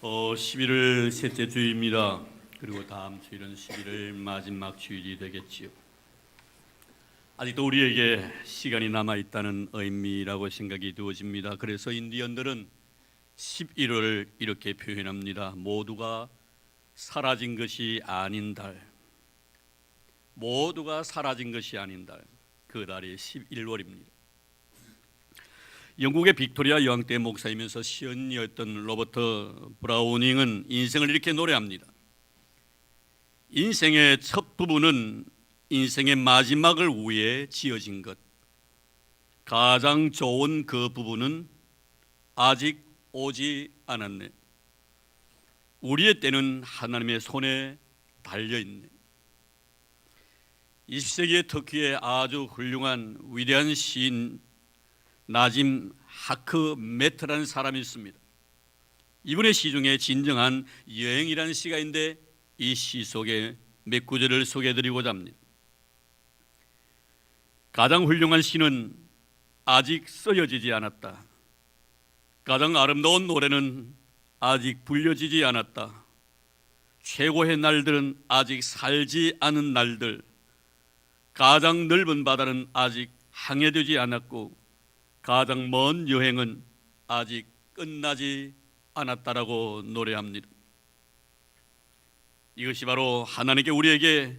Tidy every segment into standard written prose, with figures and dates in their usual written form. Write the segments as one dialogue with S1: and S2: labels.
S1: 11월 셋째 주일입니다. 그리고 다음 주일은 11월 마지막 주일이 되겠지요. 아직도 우리에게 시간이 남아있다는 의미라고 생각이 되어집니다. 그래서 인디언들은 11월을 이렇게 표현합니다. 모두가 사라진 것이 아닌 달, 모두가 사라진 것이 아닌 달, 그 달이 11월입니다. 영국의 빅토리아 여왕 때 목사이면서 시언니였던 로버트 브라우닝은 인생을 이렇게 노래합니다. 인생의 첫 부분은 인생의 마지막을 위해 지어진 것, 가장 좋은 그 부분은 아직 오지 않았네. 우리의 때는 하나님의 손에 달려있네. 20세기의 터키의 아주 훌륭한 위대한 시인 나짐 하크메트라는 사람이 있습니다. 이분의 시 중에 진정한 여행이라는 시가 있는데 이 시 속에 몇 구절을 소개해드리고자 합니다. 가장 훌륭한 시는 아직 쓰여지지 않았다. 가장 아름다운 노래는 아직 불려지지 않았다. 최고의 날들은 아직 살지 않은 날들. 가장 넓은 바다는 아직 항해되지 않았고 가장 먼 여행은 아직 끝나지 않았다라고 노래합니다. 이것이 바로 하나님께 우리에게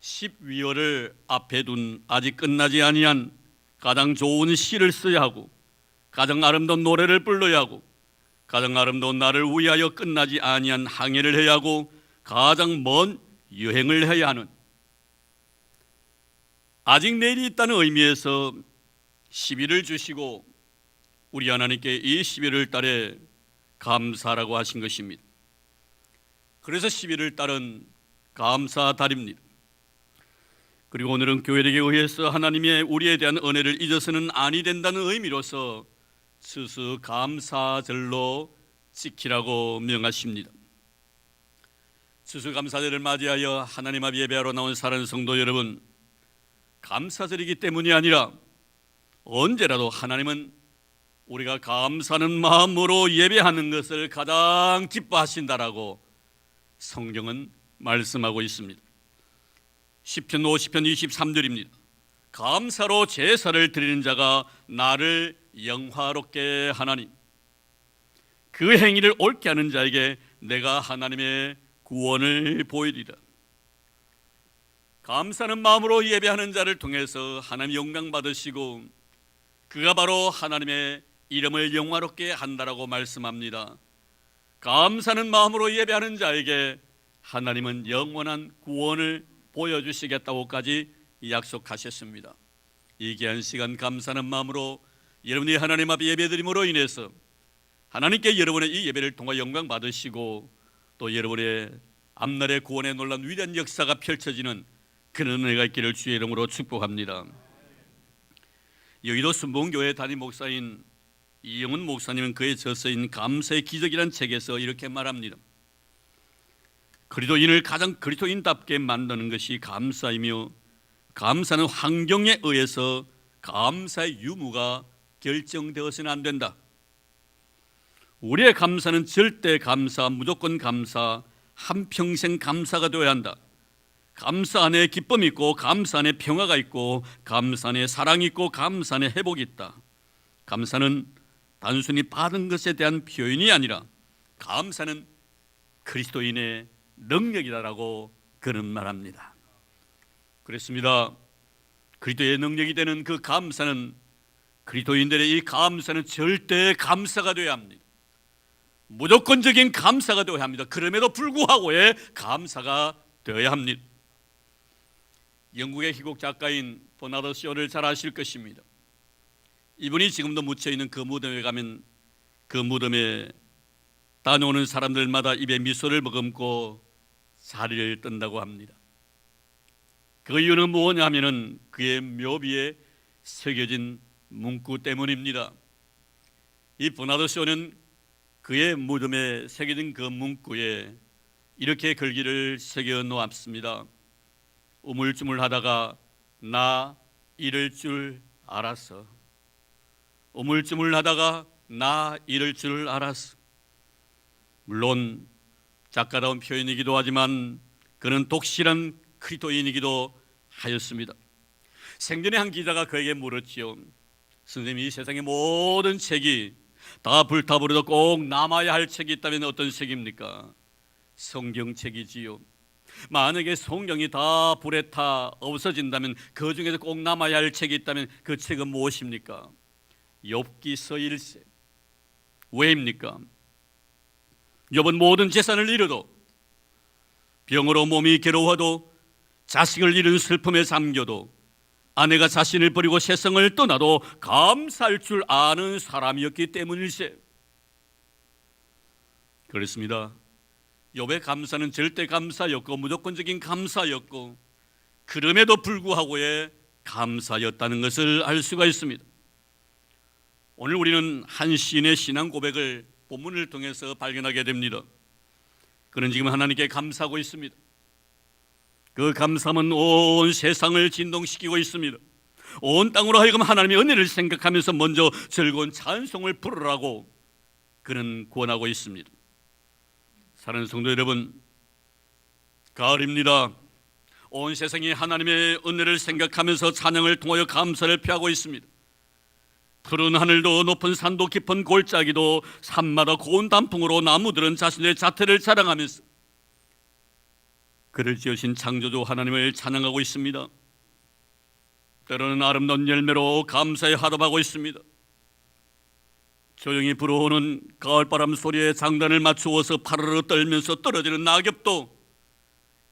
S1: 12월을 앞에 둔 아직 끝나지 아니한 가장 좋은 시를 써야 하고 가장 아름다운 노래를 불러야 하고 가장 아름다운 날을 위하여 끝나지 아니한 항해를 해야 하고 가장 먼 여행을 해야 하는, 아직 내일이 있다는 의미에서 10일을 주시고 우리 하나님께 이 11월 달에 감사라고 하신 것입니다. 그래서 11월 달은 감사 달입니다. 그리고 오늘은 교회에게 의해서 하나님의 우리에 대한 은혜를 잊어서는 아니 된다는 의미로서 추수감사절로 지키라고 명하십니다. 추수감사절을 맞이하여 하나님 앞 예배하러 나온 사랑하는 성도 여러분, 감사절이기 때문이 아니라 언제라도 하나님은 우리가 감사하는 마음으로 예배하는 것을 가장 기뻐하신다라고 성경은 말씀하고 있습니다. 시편 50편 23절입니다. 감사로 제사를 드리는 자가 나를 영화롭게 하나니 그 행위를 옳게 하는 자에게 내가 하나님의 구원을 보이리라. 감사하는 마음으로 예배하는 자를 통해서 하나님 영광 받으시고 그가 바로 하나님의 이름을 영화롭게 한다라고 말씀합니다. 감사하는 마음으로 예배하는 자에게 하나님은 영원한 구원을 보여주시겠다고까지 약속하셨습니다. 이 귀한 시간 감사하는 마음으로 여러분이 하나님 앞에 예배드림으로 인해서 하나님께 여러분의 이 예배를 통해 영광 받으시고 또 여러분의 앞날의 구원의 놀라운 위대한 역사가 펼쳐지는 그런 은혜가 있기를 주의 이름으로 축복합니다. 여의도 순복음교회 담임 목사인 이영훈 목사님은 그의 저서인 감사의 기적이라는 책에서 이렇게 말합니다. 그리스도인을 가장 그리스도인답게 만드는 것이 감사이며 감사는 환경에 의해서 감사의 유무가 결정되어서는 안 된다. 우리의 감사는 절대 감사, 무조건 감사, 한평생 감사가 되어야 한다. 감사 안에 기쁨이 있고 감사 안에 평화가 있고 감사 안에 사랑이 있고 감사 안에 회복이 있다. 감사는 단순히 받은 것에 대한 표현이 아니라 감사는 그리스도인의 능력이다라고 그는 말합니다. 그렇습니다. 그리스도의 능력이 되는 그 감사는, 그리스도인들의 이 감사는 절대 감사가 되어야 합니다. 무조건적인 감사가 되어야 합니다. 그럼에도 불구하고의 감사가 되어야 합니다. 영국의 희곡 작가인 버나드 쇼를 잘 아실 것입니다. 이분이 지금도 묻혀있는 그 무덤에 가면 그 무덤에 다녀오는 사람들마다 입에 미소를 머금고 자리를 뜬다고 합니다. 그 이유는 무엇냐면은 그의 묘비에 새겨진 문구 때문입니다. 이 버나드 쇼는 그의 무덤에 새겨진 그 문구에 이렇게 글귀를 새겨 놓았습니다. 우물쭈물하다가 나 이럴 줄 알았어. 우물쭈물하다가 나 이럴 줄 알았어. 물론 작가다운 표현이기도 하지만 그는 독실한 그리스도인이기도 하였습니다. 생전에 한 기자가 그에게 물었지요. 선생님이 이 세상의 모든 책이 다 불타버려도 꼭 남아야 할 책이 있다면 어떤 책입니까? 성경책이지요. 만약에 성경이 다 불에 타 없어진다면 그 중에서 꼭 남아야 할 책이 있다면 그 책은 무엇입니까? 욥기서일세. 왜입니까? 욥은 모든 재산을 잃어도, 병으로 몸이 괴로워도, 자식을 잃은 슬픔에 잠겨도, 아내가 자신을 버리고 세상을 떠나도 감사할 줄 아는 사람이었기 때문일세. 그렇습니다. 욥의 감사는 절대 감사였고 무조건적인 감사였고, 그럼에도 불구하고의 감사였다는 것을 알 수가 있습니다. 오늘 우리는 한 시인의 신앙 고백을 본문을 통해서 발견하게 됩니다. 그는 지금 하나님께 감사하고 있습니다. 그 감사함은 온 세상을 진동시키고 있습니다. 온 땅으로 하여금 하나님의 은혜를 생각하면서 먼저 즐거운 찬송을 부르라고 그는 권하고 있습니다. 사랑하는 성도 여러분, 가을입니다. 온 세상이 하나님의 은혜를 생각하면서 찬양을 통하여 감사를 표하고 있습니다. 푸른 하늘도 높은 산도 깊은 골짜기도 산마다 고운 단풍으로 나무들은 자신의 자태를 자랑하면서 그를 지으신 창조주 하나님을 찬양하고 있습니다. 때로는 아름다운 열매로 감사의 화답하고 있습니다. 조용히 불어오는 가을바람 소리에 장단을 맞추어서 파르르 떨면서 떨어지는 낙엽도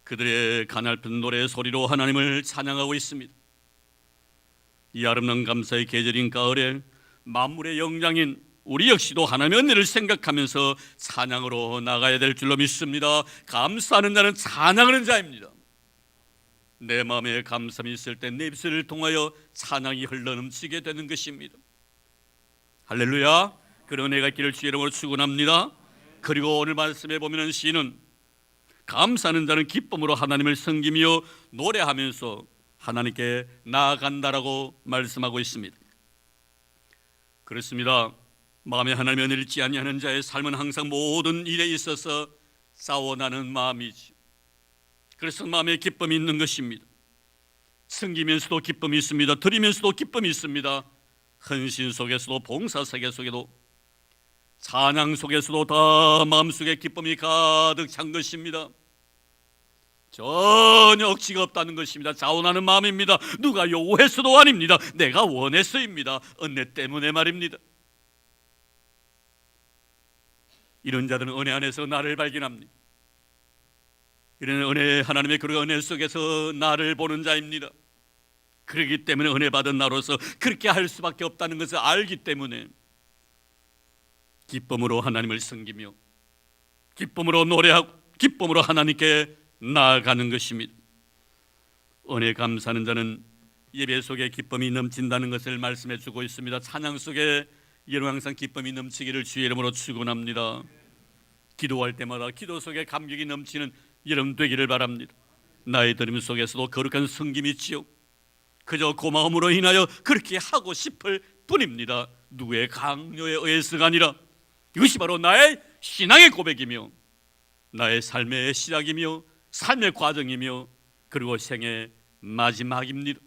S1: 그들의 가냘픈 노래 소리로 하나님을 찬양하고 있습니다. 이 아름다운 감사의 계절인 가을에 만물의 영장인 우리 역시도 하나님의 은혜를 생각하면서 찬양으로 나가야 될 줄로 믿습니다. 감사하는 자는 찬양하는 자입니다. 내 마음에 감사함이 있을 때 내 입술을 통하여 찬양이 흘러넘치게 되는 것입니다. 할렐루야. 그런 은혜가 있기를 주의 이름으로 축원합니다. 그리고 오늘 말씀에 보면 시인은 감사하는 자는 기쁨으로 하나님을 섬기며 노래하면서 하나님께 나아간다라고 말씀하고 있습니다. 그렇습니다. 마음에 하나님의 은혜를 잊지 아니하는 자의 삶은 항상 모든 일에 있어서 싸워나는 마음이지. 그래서 마음에 기쁨이 있는 것입니다. 섬기면서도 기쁨이 있습니다. 드리면서도 기쁨이 있습니다. 헌신 속에서도 봉사 세계 속에도 찬양 속에서도 다 마음속에 기쁨이 가득 찬 것입니다. 전혀 억지가 없다는 것입니다. 자원하는 마음입니다. 누가 요구해서도 아닙니다. 내가 원해서입니다. 은혜 때문에 말입니다. 이런 자들은 은혜 안에서 나를 발견합니다. 이런 은혜, 하나님의 그 은혜 속에서 나를 보는 자입니다. 그렇기 때문에 은혜 받은 나로서 그렇게 할 수밖에 없다는 것을 알기 때문에 기쁨으로 하나님을 섬기며 기쁨으로 노래하고 기쁨으로 하나님께 나아가는 것입니다. 은혜 감사하는 자는 예배 속에 기쁨이 넘친다는 것을 말씀해 주고 있습니다. 찬양 속에 여러분 항상 기쁨이 넘치기를 주의 이름으로 축원합니다. 기도할 때마다 기도 속에 감격이 넘치는 여러분 되기를 바랍니다. 나의 드림 속에서도 거룩한 섬김이 있지요. 그저 고마움으로 인하여 그렇게 하고 싶을 뿐입니다. 누구의 강요에 의해서가 아니라 이것이 바로 나의 신앙의 고백이며 나의 삶의 시작이며 삶의 과정이며 그리고 생의 마지막입니다.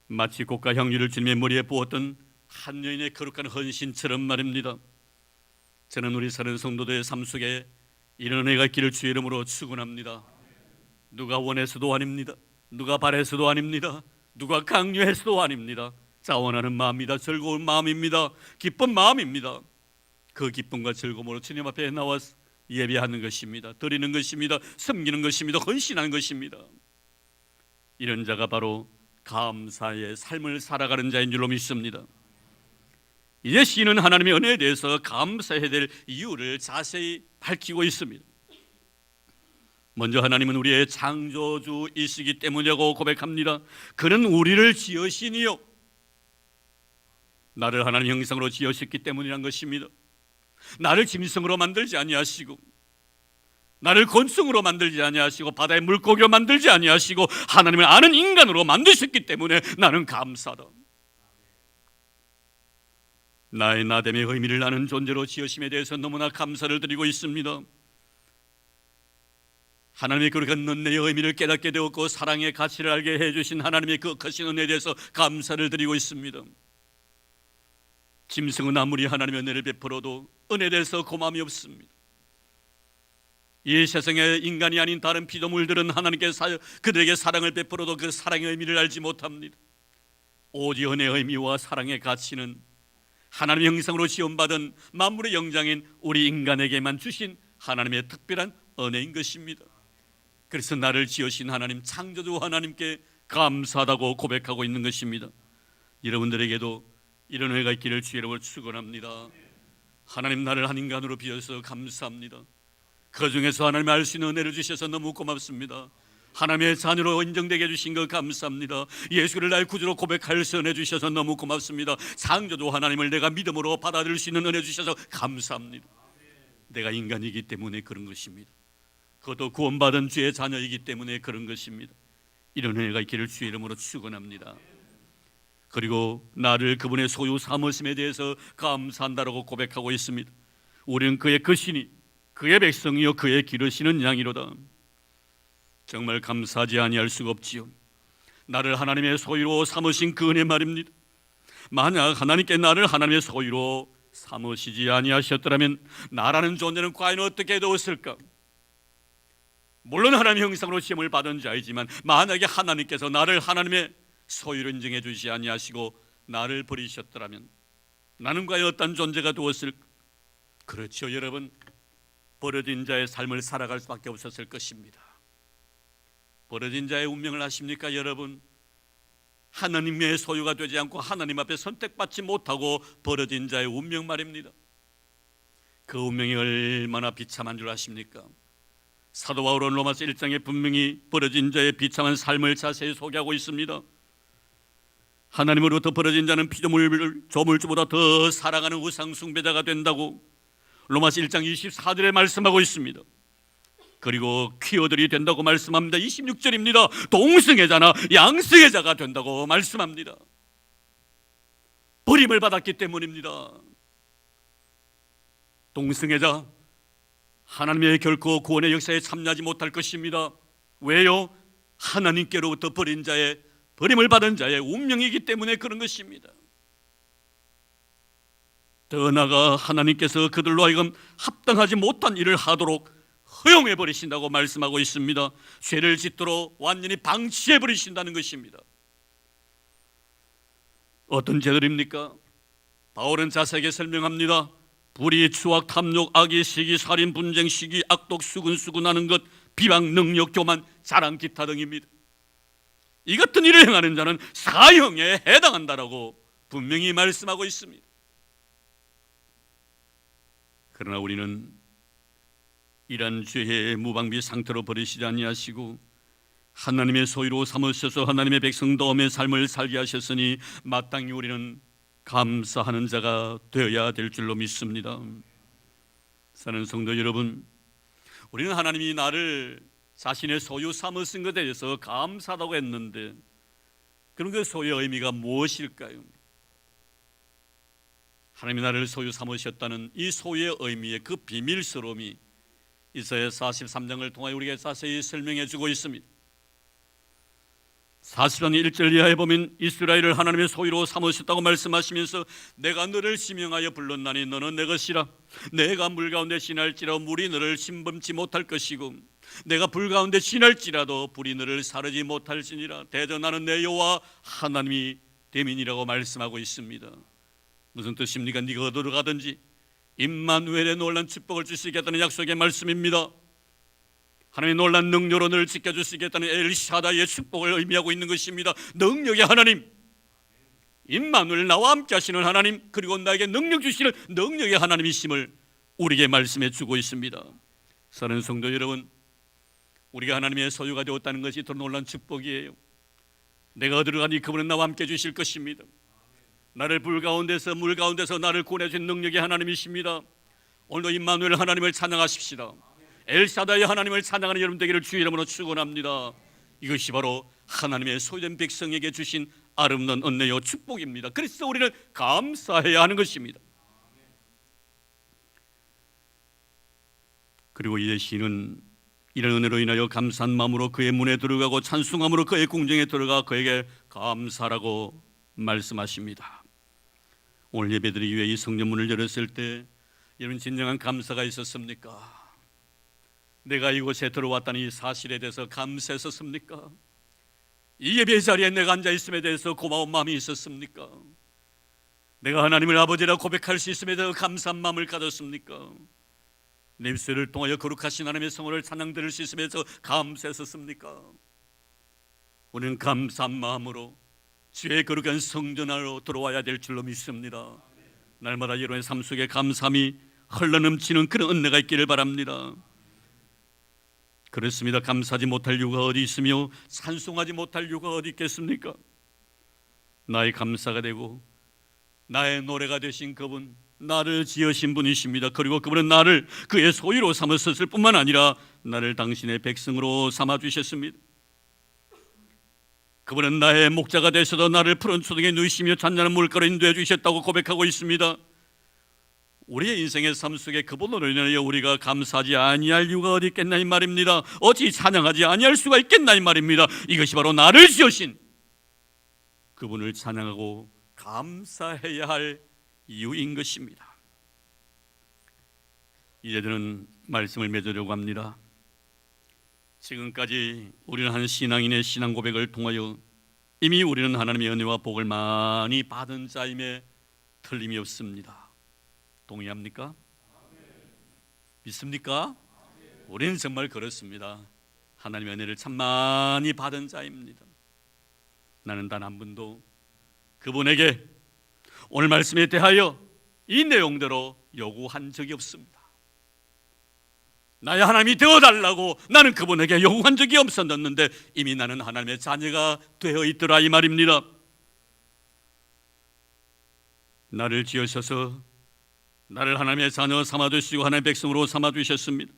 S1: 마치 고가 향유를 주님의 머리에 부었던 한 여인의 거룩한 헌신처럼 말입니다. 저는 우리 사는 성도들의 삶 속에 이런 은혜가 있기를 주의 이름으로 축원합니다. 누가 원해서도 아닙니다. 누가 바래서도 아닙니다. 누가 강요해서도 아닙니다. 자원하는 마음입니다. 즐거운 마음입니다. 기쁜 마음입니다. 그 기쁨과 즐거움으로 주님 앞에 나와서 예배하는 것입니다. 드리는 것입니다. 섬기는 것입니다. 헌신하는 것입니다. 이런 자가 바로 감사의 삶을 살아가는 자인 줄로 믿습니다. 이제 시인은 하나님의 은혜에 대해서 감사해야 될 이유를 자세히 밝히고 있습니다. 먼저 하나님은 우리의 창조주이시기 때문이라고 고백합니다. 그는 우리를 지으시니요, 나를 하나님 형상으로 지으셨기 때문이란 것입니다. 나를 짐승으로 만들지 아니하시고 나를 곤충으로 만들지 아니하시고 바다의 물고기로 만들지 아니하시고 하나님을 아는 인간으로 만드셨기 때문에 나는 감사하다. 나의 나됨의 의미를 아는 존재로 지으심에 대해서 너무나 감사를 드리고 있습니다. 하나님의 그 건넌내의 의미를 깨닫게 되었고 사랑의 가치를 알게 해주신 하나님의 그 크신 은혜에 대해서 감사를 드리고 있습니다. 짐승은 아무리 하나님의 은혜를 베풀어도 은혜에 대해서 고마움이 없습니다. 이 세상에 인간이 아닌 다른 피조물들은 하나님께 그들에게 사랑을 베풀어도 그 사랑의 의미를 알지 못합니다. 오직 은혜의 의미와 사랑의 가치는 하나님의 형상으로 지음받은 만물의 영장인 우리 인간에게만 주신 하나님의 특별한 은혜인 것입니다. 그래서 나를 지으신 하나님, 창조주 하나님께 감사하다고 고백하고 있는 것입니다. 여러분들에게도 이런 은혜가 있기를 주의 이름으로 축원합니다. 하나님, 나를 한 인간으로 비워서 감사합니다. 그 중에서 하나님 알 수 있는 은혜를 주셔서 너무 고맙습니다. 하나님의 자녀로 인정되게 해주신 것 감사합니다. 예수를 나의 구주로 고백할 수 은혜 주셔서 너무 고맙습니다. 창조주 하나님을 내가 믿음으로 받아들일 수 있는 은혜 주셔서 감사합니다. 내가 인간이기 때문에 그런 것입니다. 그것도 구원받은 주의 자녀이기 때문에 그런 것입니다. 이런 은혜가 있기를 주의 이름으로 축원합니다. 그리고 나를 그분의 소유 삼으심에 대해서 감사한다라고 고백하고 있습니다. 우리는 그의 것이니 그의 백성이요 그의 기르시는 양이로다. 정말 감사하지 아니할 수가 없지요. 나를 하나님의 소유로 삼으신 그 은혜 말입니다. 만약 하나님께 나를 하나님의 소유로 삼으시지 아니하셨더라면 나라는 존재는 과연 어떻게 되었을까? 물론 하나님의 형상으로 시험을 받은 자이지만 만약에 하나님께서 나를 하나님의 소유로 인정해 주시지 아니하시고 나를 버리셨더라면 나는 과연 어떤 존재가 되었을까? 그렇죠, 여러분. 버려진 자의 삶을 살아갈 수밖에 없었을 것입니다. 버려진 자의 운명을 아십니까, 여러분? 하나님의 소유가 되지 않고 하나님 앞에 선택받지 못하고 버려진 자의 운명 말입니다. 그 운명이 얼마나 비참한 줄 아십니까? 사도 바울은 로마서 1장에 분명히 버려진 자의 비참한 삶을 자세히 소개하고 있습니다. 하나님으로부터 버려진 자는 피조물 조물주보다 더 사랑하는 우상 숭배자가 된다고 로마서 1장 24절에 말씀하고 있습니다. 그리고 퀴어들이 된다고 말씀합니다. 26절입니다. 동승애자나 양승애자가 된다고 말씀합니다. 버림을 받았기 때문입니다. 동승애자, 하나님의 결코 구원의 역사에 참여하지 못할 것입니다. 왜요? 하나님께로부터 버린 자의, 버림을 받은 자의 운명이기 때문에 그런 것입니다. 더 나아가 하나님께서 그들로 하여금 합당하지 못한 일을 하도록 허용해 버리신다고 말씀하고 있습니다. 죄를 짓도록 완전히 방치해 버리신다는 것입니다. 어떤 죄들입니까? 바울은 자세하게 설명합니다. 불의, 추악, 탐욕, 악의, 시기, 살인, 분쟁, 시기, 악독, 수군수군하는 것, 비방, 능력, 교만, 자랑, 기타 등입니다. 이 같은 일을 행하는 자는 사형에 해당한다라고 분명히 말씀하고 있습니다. 그러나 우리는 이런 죄의 무방비 상태로 버리시지 아니하시고 하나님의 소유로 삼으셔서 하나님의 백성다움의 삶을 살게 하셨으니 마땅히 우리는 감사하는 자가 되어야 될 줄로 믿습니다. 사는 성도 여러분, 우리는 하나님이 나를 자신의 소유 삼으신 것에 대해서 감사하다고 했는데 그런 그 소유의 의미가 무엇일까요? 하나님이 나를 소유 삼으셨다는 이 소유의 의미의 그 비밀스러움이 이사야 43장을 통하여 우리에게 자세히 설명해 주고 있습니다. 40장 1절 이하에 보면 이스라엘을 하나님의 소유로 삼으셨다고 말씀하시면서 내가 너를 지명하여 불렀나니 너는 내 것이라. 내가 물 가운데 지날지라도 물이 너를 심범치 못할 것이고 내가 불 가운데 지날지라도 불이 너를 사르지 못할지니라. 대저 나는 내 여호와 하나님이 됨이니라고 말씀하고 있습니다. 무슨 뜻입니까? 네가 어디로 가든지 임마누엘의 놀란 축복을 주시겠다는 약속의 말씀입니다. 하나님의 놀란 능력으로 늘 지켜주시겠다는 엘샤다의 축복을 의미하고 있는 것입니다. 능력의 하나님, 임마누엘 나와 함께 하시는 하나님, 그리고 나에게 능력 주시는 능력의 하나님이심을 우리에게 말씀해 주고 있습니다. 사랑하는 성도 여러분, 우리가 하나님의 소유가 되었다는 것이 더 놀란 축복이에요. 내가 어디로 가니 그분은 나와 함께 주실 것입니다. 나를 불 가운데서 물 가운데서 나를 구원해주신 능력의 하나님이십니다. 오늘도 임마누엘 하나님을 찬양하십시다. 엘사다의 하나님을 찬양하는 여러분 되기를 주의 이름으로 축원합니다. 이것이 바로 하나님의 소유된 백성에게 주신 아름다운 은혜요 축복입니다. 그래서 우리는 감사해야 하는 것입니다. 그리고 이제 시인은 이런 은혜로 인하여 감사한 마음으로 그의 문에 들어가고 찬송함으로 그의 궁정에 들어가 그에게 감사라고 말씀하십니다. 오늘 예배드리기 위해 이 성전문을 열었을 때 이런 진정한 감사가 있었습니까? 내가 이곳에 들어왔다는 이 사실에 대해서 감사했었습니까? 이 예배 자리에 내가 앉아있음에 대해서 고마운 마음이 있었습니까? 내가 하나님을 아버지라 고백할 수 있음에 대해서 감사한 마음을 가졌습니까? 내 입술을 통하여 거룩하신 하나님의 성호를 찬양 드릴 수 있음에 대해서 감사했었습니까? 우리는 감사한 마음으로 주의 거룩한 성전 안으로 들어와야 될 줄로 믿습니다. 날마다 여러분의 삶 속에 감사함이 흘러넘치는 그런 은혜가 있기를 바랍니다. 그렇습니다. 감사하지 못할 이유가 어디 있으며 찬송하지 못할 이유가 어디 있겠습니까? 나의 감사가 되고 나의 노래가 되신 그분, 나를 지으신 분이십니다. 그리고 그분은 나를 그의 소유로 삼으셨을 뿐만 아니라 나를 당신의 백성으로 삼아주셨습니다. 그분은 나의 목자가 되셔서 나를 푸른 초등에 누이시며 잔잔한 물가로 인도해 주셨다고 고백하고 있습니다. 우리의 인생의 삶 속에 그분으로 인하여 우리가 감사하지 아니할 이유가 어디 있겠나 이 말입니다. 어찌 찬양하지 아니할 수가 있겠나 이 말입니다. 이것이 바로 나를 지으신 그분을 찬양하고 감사해야 할 이유인 것입니다. 이제 저는 말씀을 맺으려고 합니다. 지금까지 우리는 한 신앙인의 신앙 고백을 통하여 이미 우리는 하나님의 은혜와 복을 많이 받은 자임에 틀림이 없습니다. 동의합니까? 믿습니까? 우리는 정말 그렇습니다. 하나님의 은혜를 참 많이 받은 자입니다. 나는 단 한 번도 그분에게 오늘 말씀에 대하여 이 내용대로 요구한 적이 없습니다. 나의 하나님이 되어달라고 나는 그분에게 요구한 적이 없었는데 이미 나는 하나님의 자녀가 되어 있더라 이 말입니다. 나를 지으셔서 나를 하나님의 자녀 삼아주시고 하나님의 백성으로 삼아주셨습니다.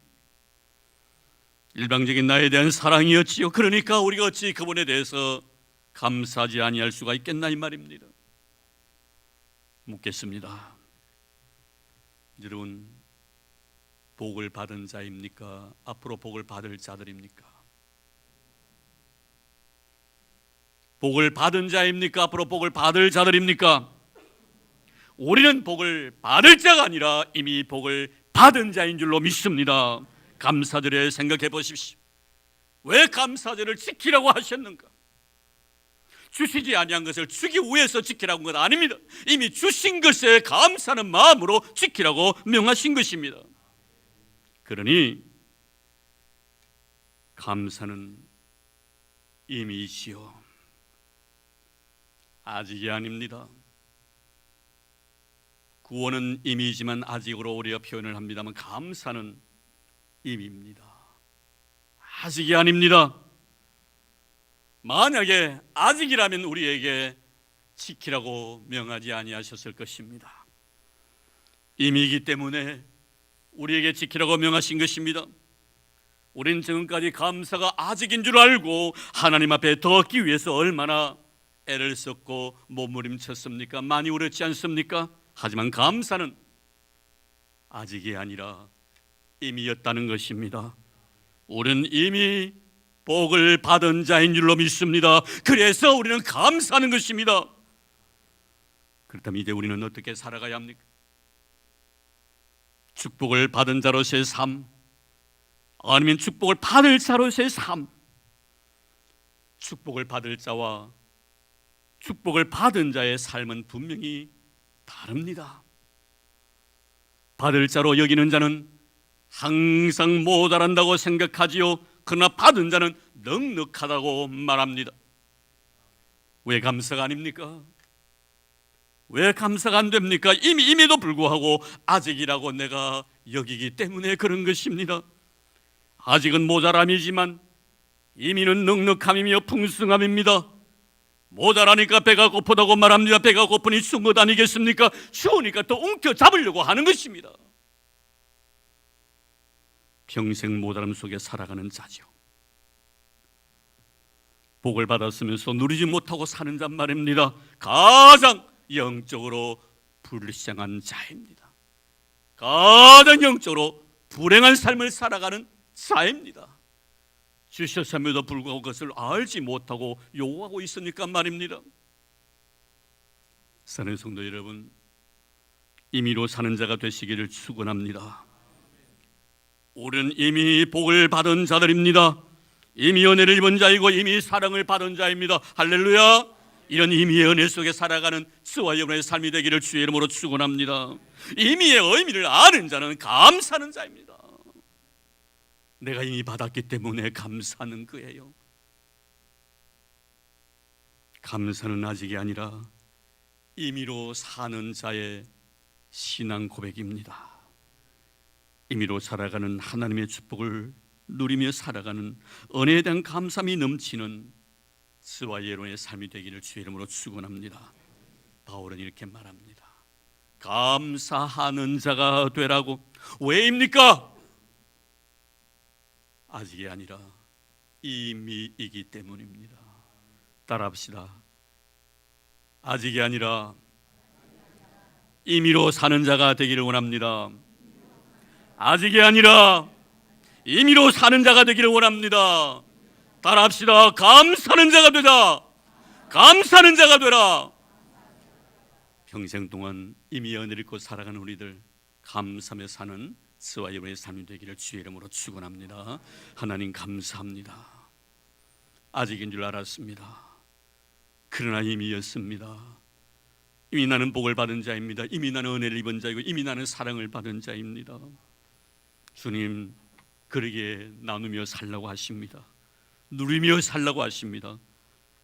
S1: 일방적인 나에 대한 사랑이었지요. 그러니까 우리가 어찌 그분에 대해서 감사하지 아니할 수가 있겠나 이 말입니다. 묻겠습니다. 여러분, 복을 받은 자입니까? 앞으로 복을 받을 자들입니까? 복을 받은 자입니까? 앞으로 복을 받을 자들입니까? 우리는 복을 받을 자가 아니라 이미 복을 받은 자인 줄로 믿습니다. 감사절에 생각해 보십시오. 왜 감사절을 지키라고 하셨는가? 주시지 아니한 것을 주기 위해서 지키라고 한 것 아닙니다. 이미 주신 것에 감사하는 마음으로 지키라고 명하신 것입니다. 그러니 감사는 임이지요. 아직이 아닙니다. 구원은 임이지만 아직으로 우리가 표현을 합니다만 감사는 임입니다. 아직이 아닙니다. 만약에 아직이라면 우리에게 지키라고 명하지 아니하셨을 것입니다. 임이기 때문에 우리에게 지키라고 명하신 것입니다. 우린 지금까지 감사가 아직인 줄 알고 하나님 앞에 더 얻기 위해서 얼마나 애를 썼고 몸부림쳤습니까? 많이 울었지 않습니까? 하지만 감사는 아직이 아니라 임이었다는 것입니다. 우리는 이미 복을 받은 자인 줄로 믿습니다. 그래서 우리는 감사하는 것입니다. 그렇다면 이제 우리는 어떻게 살아가야 합니까? 축복을 받은 자로서의 삶, 아니면 축복을 받을 자로서의 삶. 축복을 받을 자와 축복을 받은 자의 삶은 분명히 다릅니다. 받을 자로 여기는 자는 항상 모자란다고 생각하지요. 그러나 받은 자는 넉넉하다고 말합니다. 왜 감사가 아닙니까? 왜 감사가 안 됩니까? 임에도 불구하고 아직이라고 내가 여기기 때문에 그런 것입니다. 아직은 모자람이지만 이미는 넉넉함이며 풍성함입니다. 모자라니까 배가 고프다고 말합니다. 배가 고프니 추운 것 아니겠습니까? 추우니까 또 움켜잡으려고 하는 것입니다. 평생 모자람 속에 살아가는 자죠. 복을 받았으면서 누리지 못하고 사는 자 말입니다. 가장 영적으로 불쌍한 자입니다. 가장 영적으로 불행한 삶을 살아가는 자입니다. 주셨음에도 불구하고 그것을 알지 못하고 요구하고 있으니까 말입니다. 사랑하는 성도 여러분, 임의로 사는 자가 되시기를 축원합니다. 우리는 이미 복을 받은 자들입니다. 이미 은혜를 입은 자이고 이미 사랑을 받은 자입니다. 할렐루야. 이런 임의의 은혜 속에 살아가는 저와 여러분의 삶이 되기를 주의 이름으로 축원합니다. 임의의 의미를 아는 자는 감사하는 자입니다. 내가 이미 받았기 때문에 감사하는 거예요. 감사는 아직이 아니라 임의로 사는 자의 신앙 고백입니다. 임의로 살아가는 하나님의 축복을 누리며 살아가는 은혜에 대한 감사함이 넘치는 저와 여러분의 삶이 되기를 주의 이름으로 축원합니다. 바울은 이렇게 말합니다. 감사하는 자가 되라고. 왜입니까? 아직이 아니라 이미이기 때문입니다. 따라합시다. 아직이 아니라 임의로 사는 자가 되기를 원합니다. 아직이 아니라 임의로 사는 자가 되기를 원합니다. 따라합시다. 감사하는 자가 되자. 감사하는 자가 되라. 평생 동안 임의의 은혜를 입고 살아가는 우리들, 감사하며 사는 저와 여러분의 삶이 되기를 주의 이름으로 축원합니다. 하나님 감사합니다. 아직인 줄 알았습니다. 그러나 이미였습니다. 이미 나는 복을 받은 자입니다. 이미 나는 은혜를 입은 자이고 이미 나는 사랑을 받은 자입니다. 주님, 그러게 나누며 살라고 하십니다. 누리며 살라고 하십니다.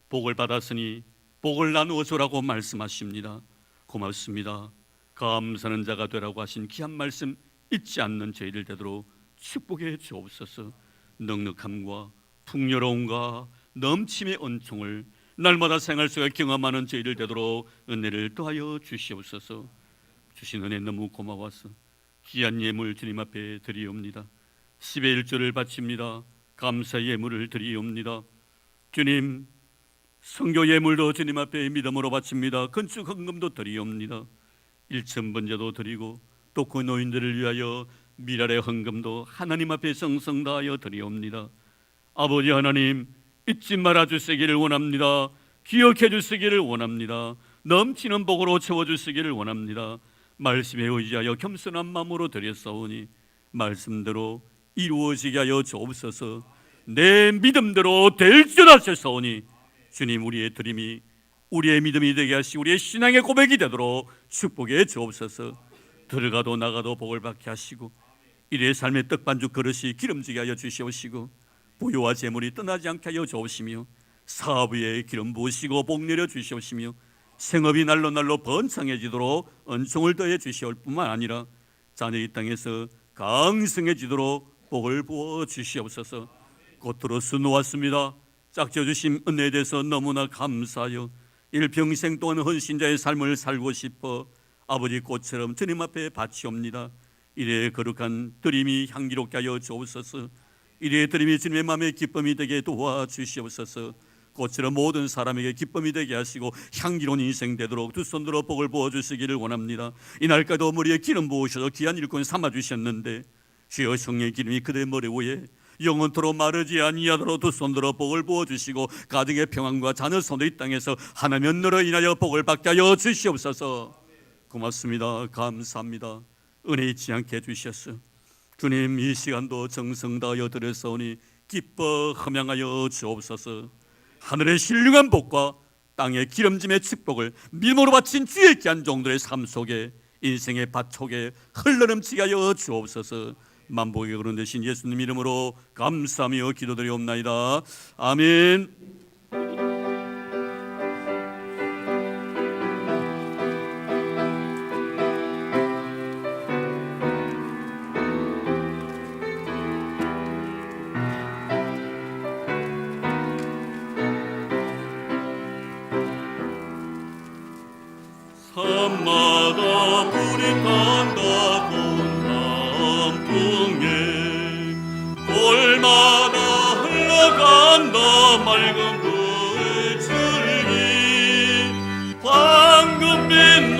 S1: 복을 받았으니 복을 나누어 주라고 말씀하십니다. 고맙습니다. 감사하는 자가 되라고 하신 귀한 말씀 잊지 않는 저희들 되도록 축복해 주옵소서. 넉넉함과 풍요로움과 넘침의 은총을 날마다 생활 속에 경험하는 저희들 되도록 은혜를 더하여 주시옵소서. 주신 은혜 너무 고마워서 귀한 예물 주님 앞에 드리옵니다. 10의 1조를 바칩니다. 감사 예물을 드리옵니다. 주님, 선교 예물도 주님 앞에 믿음으로 바칩니다. 건축 헌금도 드리옵니다. 1,000번제도 드리고 또 그 노인들을 위하여 미랄의 헌금도 하나님 앞에 성성 다하여 드리옵니다. 아버지 하나님, 잊지 말아 주시기를 원합니다. 기억해 주시기를 원합니다. 넘치는 복으로 채워 주시기를 원합니다. 말씀에 의지하여 겸손한 마음으로 드렸사오니 말씀대로 이루어지게 하여 주옵소서. 내 믿음대로 될 줄 아셨사오니 주님, 우리의 드림이 우리의 믿음이 되게 하시고 우리의 신앙의 고백이 되도록 축복해 주옵소서. 들어가도 나가도 복을 받게 하시고 이래의 삶의 떡반죽 그릇이 기름지게 하여 주시옵시고 부유와 재물이 떠나지 않게 하여 주옵시며 사업 위에 기름 부으시고 복 내려 주시옵시며 생업이 날로 날로 번창해지도록 은총을 더해 주시올 뿐만 아니라 자녀 이 땅에서 강성해지도록 복을 부어 주시옵소서. 곧 수놓았습니다. 짝져 주신 은혜에 대해서 너무나 감사하여 일평생 동안 헌신자의 삶을 살고 싶어 아버지 꽃처럼 주님 앞에 바치옵니다. 이래 거룩한 드림이 향기롭게 하여 주옵소서. 이래 드림이 주님의 마음에 기쁨이 되게 도와주시옵소서. 꽃처럼 모든 사람에게 기쁨이 되게 하시고 향기로운 인생 되도록 두 손으로 복을 부어주시기를 원합니다. 이날까지도 머리에 기름 부으셔서 귀한 일꾼 삼아주셨는데 주여 성령의 기름이 그대 머리 위에 영원토록 마르지 아니하도록 두 손으로 복을 부어주시고 가정의 평안과 자녀 손도 이 땅에서 하나님 은혜로 인하여 복을 받게 하여 주시옵소서. 고맙습니다. 감사합니다. 은혜 잊지 않게 해주셨어. 주님, 이 시간도 정성 다하여 드렸사오니 기뻐 흠양하여 주옵소서. 하늘의 신령한 복과 땅의 기름짐의 축복을 믿음으로 바친 주의 귀한 종들의 삶 속에 인생의 밭 속에 흘러넘치게 하여 주옵소서. 만복의 그런 대신 예수님 이름으로 감사하며 기도드리옵나이다. 아멘.
S2: 산마다 불이 탄다 동남풍에 돌마다 흘러간다 맑은 물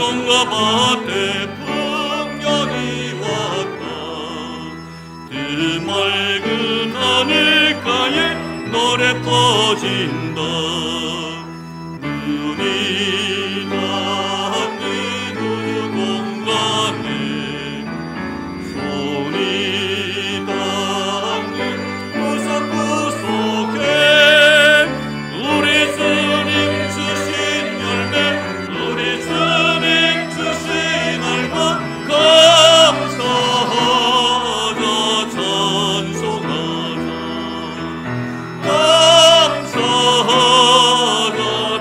S2: 산동과 밭에 풍년이 왔다. 드맑은 하늘가에 노래 퍼진다. 눈이 닿는 우주 공간에 손이 닿는 구석구석에 우리 주님 주신 열매, 우리 주님 주신 알바 감사하자, 찬송하자. 감사하자,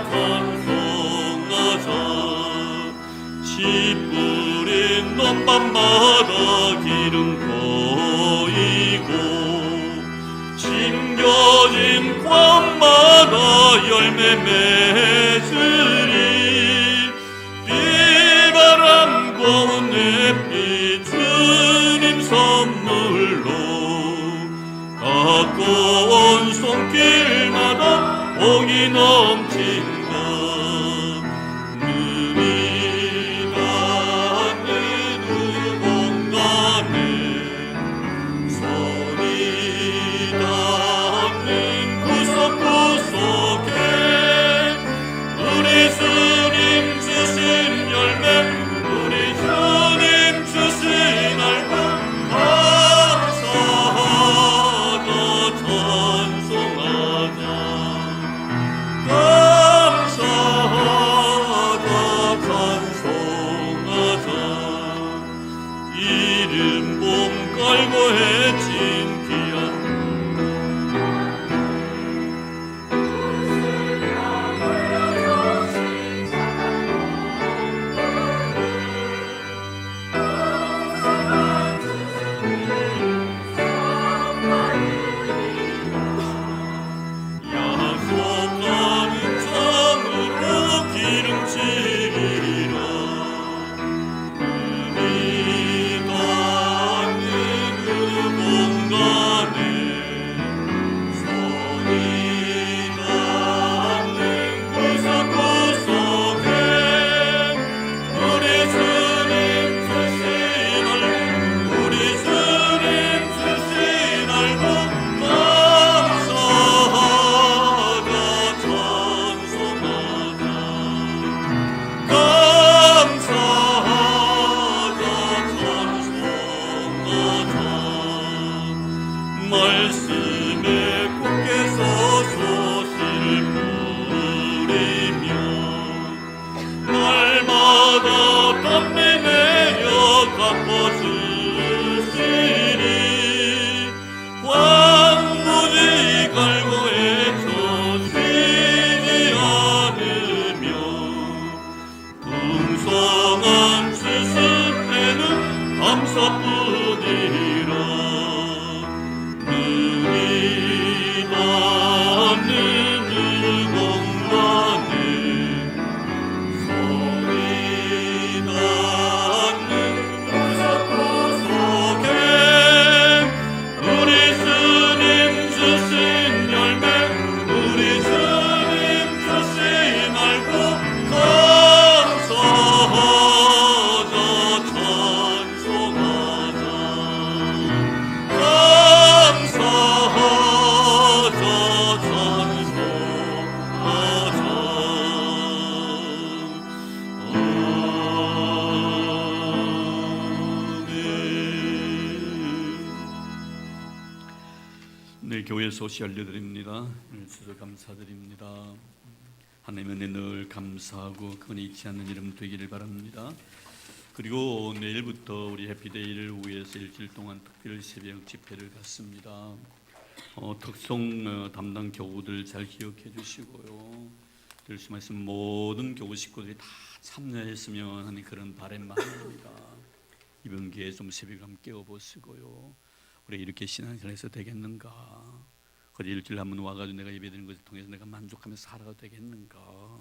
S2: 찬송하자. 씨 뿌린 논밭마다 기름 고이고 심겨진 광마다 열매 맺으리. 비바람 고운 햇빛 주님 선물로 갖고 온 손길마다 복이 넘친다. 눈이 닿는 우주 공간에 손이 닿는 구석구석에 우리 주님 주신 열매, 우리 주님 주신 알바 감사하자, 찬송하자. 감사하자, 찬송하자. 이른 봄 깔고 해친 귀한 약속하는 정으로 기름칠이라. 눈이 닿는 그 공간에 손이 닿는 구석구석에 우리 주님 주신 알고, 우리 주님 주신 알고 감사하자, 찬송하자. 감사하자, 찬송하자. 말씀에 굳게 서서 씨를 뿌리며 날마다 땀이 내려 갚아주시리. 황무지 갈고 애써 쉬지 않으며 풍성한 수습에는 감사뿐이라. 눈이 닿는 그 공간에 손이 닿는 구석구석에 우리 주님 주신 열매, 우리 주님 주신 알고 감사하자, 찬송하자. 감사하자,
S1: 네, 교회 소식 알려드립니다. 주셔서 감사드립니다. 하나님의 은혜 늘 감사하고 그건 잊지 않는 이름 되기를 바랍니다. 그리고 내일부터 우리 해피데이를 위해서 일주일 동안 특별 새벽 집회를 갖습니다. 특송 담당 교우들 잘 기억해 주시고요. 들수 말씀 모든 교우 식구들이 다 참여했으면 하는 그런 바람만입니다. 이번 기회에 좀 새벽 함께 깨워보시고요. 우리 이렇게 신앙생활해서 되겠는가? 거기 일주일 한번 와가지고 내가 예배드리는 것을 통해서 내가 만족하며 살아가 되겠는가?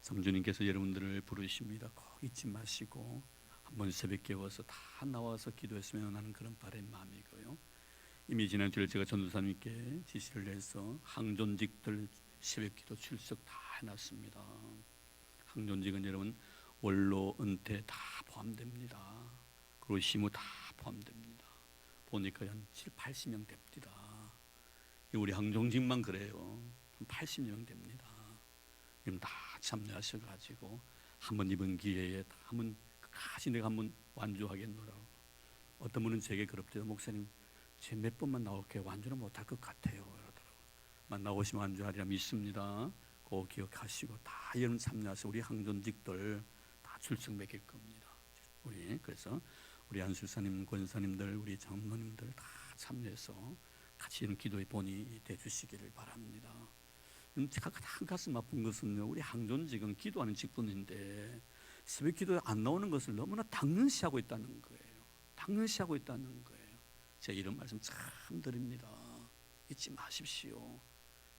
S1: 성주님께서 여러분들을 부르십니다. 꼭 잊지 마시고 한번 새벽 깨워서 다 나와서 기도했으면 하는 그런 바람의 마음이고요. 이미 지난 주일 제가 전도사님께 지시를 해서 항존직들 새벽 기도 출석 다 해놨습니다. 항존직은 여러분 원로, 은퇴 다 포함됩니다. 그리고 시무 다 포함됩니다. 보니까 한 7, 80명 됩니다. 우리 항종직만 그래요. 한 80명 됩니다. 그럼 다 참여하셔가지고 한번 이번 기회에 한번 끝까지 내가 한번 완주하겠노라고. 어떤 분은 제게 그럽대요. 목사님, 제 몇 번만 나올게 완주는 못할 것 같아요. 그러더라고요. 만나오시면 완주하리라 믿습니다. 그거 기억하시고 다 이런 참여하셔서 우리 항존직들 다 출석 매길 겁니다. 그래서 우리 안수사님, 권사님들, 우리 장로님들 다 참여해서 같이 이런 기도의 본이 되주시기를 바랍니다. 제가 가장 가슴 아픈 것은요, 우리 항존직은 기도하는 직분인데 새벽 기도에 안 나오는 것을 너무나 당연시하고 있다는 거예요. 당연시하고 있다는 거예요. 제가 이런 말씀 참 드립니다. 잊지 마십시오.